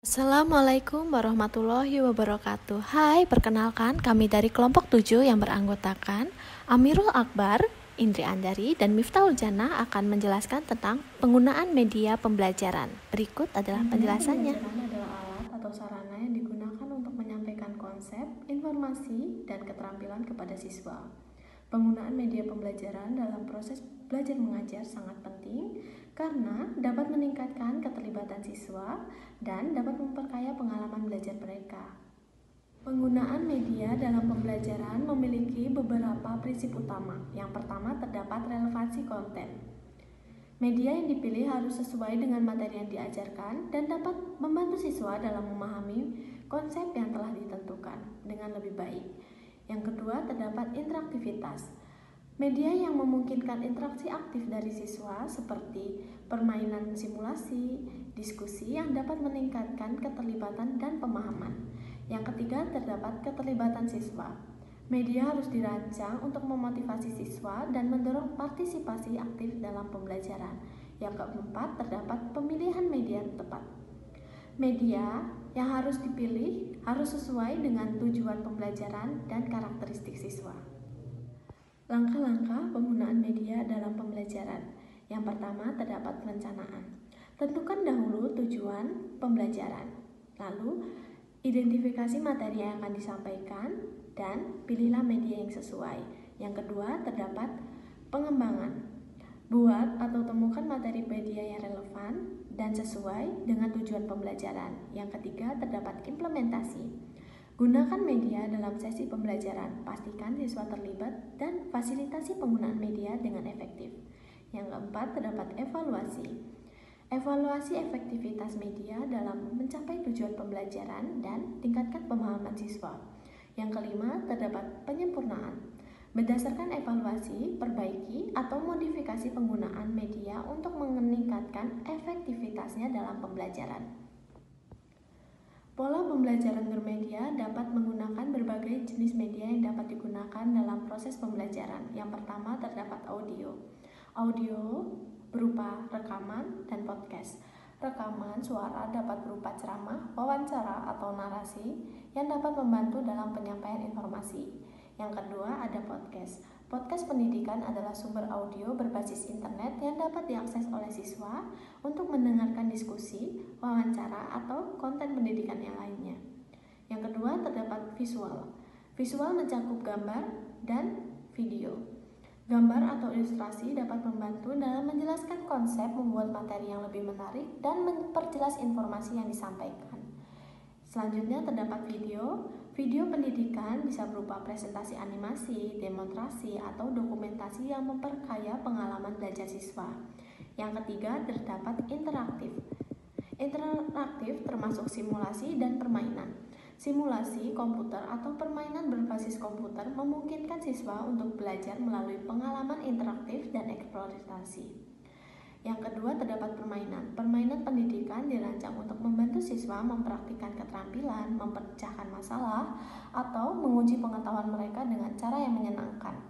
Assalamualaikum warahmatullahi wabarakatuh. Hai, perkenalkan kami dari kelompok 7 yang beranggotakan Amirul Akbar, Indri Andari, dan Miftahul Jannah akan menjelaskan tentang penggunaan media pembelajaran. Berikut adalah penjelasannya. Pembelajaran adalah alat atau sarana yang digunakan untuk menyampaikan konsep, informasi, dan keterampilan kepada siswa. Penggunaan media pembelajaran dalam proses belajar mengajar sangat penting karena dapat meningkatkan keterlibatan siswa dan dapat memperkaya pengalaman belajar mereka. Penggunaan media dalam pembelajaran memiliki beberapa prinsip utama. Yang pertama, terdapat relevansi konten. Media yang dipilih harus sesuai dengan materi yang diajarkan dan dapat membantu siswa dalam memahami konsep yang telah ditentukan dengan lebih baik. Yang kedua, terdapat interaktivitas. Media yang memungkinkan interaksi aktif dari siswa seperti permainan simulasi, diskusi yang dapat meningkatkan keterlibatan dan pemahaman. Yang ketiga, terdapat keterlibatan siswa. Media harus dirancang untuk memotivasi siswa dan mendorong partisipasi aktif dalam pembelajaran. Yang keempat, terdapat pemilihan media yang tepat. Media yang harus dipilih harus sesuai dengan tujuan pembelajaran dan karakteristik siswa. Langkah-langkah penggunaan media dalam pembelajaran. Yang pertama, terdapat perencanaan. Tentukan dahulu tujuan pembelajaran. Lalu, identifikasi materi yang akan disampaikan dan pilihlah media yang sesuai. Yang kedua, terdapat pengembangan. Buat atau temukan materi media yang relevan dan sesuai dengan tujuan pembelajaran. Yang ketiga, terdapat implementasi. Gunakan media dalam sesi pembelajaran. Pastikan siswa terlibat dan fasilitasi penggunaan media dengan efektif. Yang keempat, terdapat evaluasi. Evaluasi efektivitas media dalam mencapai tujuan pembelajaran dan tingkatkan pemahaman siswa. Yang kelima, terdapat penyempurnaan. Berdasarkan evaluasi, perbaiki atau modifikasi penggunaan media untuk meningkatkan efektivitasnya dalam pembelajaran. Pola pembelajaran bermedia dapat menggunakan berbagai jenis media yang dapat digunakan dalam proses pembelajaran. Yang pertama, terdapat audio. Audio berupa rekaman dan podcast. Rekaman suara dapat berupa ceramah, wawancara, atau narasi yang dapat membantu dalam penyampaian informasi. Yang kedua, ada podcast. Podcast pendidikan adalah sumber audio berbasis internet yang dapat diakses oleh siswa untuk mendengarkan diskusi, wawancara, atau konten pendidikan yang lainnya. Yang kedua, terdapat visual. Visual mencakup gambar dan video. Gambar atau ilustrasi dapat membantu dalam menjelaskan konsep, membuat materi yang lebih menarik, dan memperjelas informasi yang disampaikan. Selanjutnya terdapat video. Video pendidikan bisa berupa presentasi animasi, demonstrasi, atau dokumentasi yang memperkaya pengalaman belajar siswa. Yang ketiga, terdapat interaktif. Interaktif termasuk simulasi dan permainan. Simulasi komputer atau permainan berbasis komputer memungkinkan siswa untuk belajar melalui pengalaman interaktif dan eksplorasi. Yang kedua, terdapat permainan. Permainan pendidikan dirancang untuk membantu siswa mempraktikkan keterampilan, memecahkan masalah, atau menguji pengetahuan mereka dengan cara yang menyenangkan.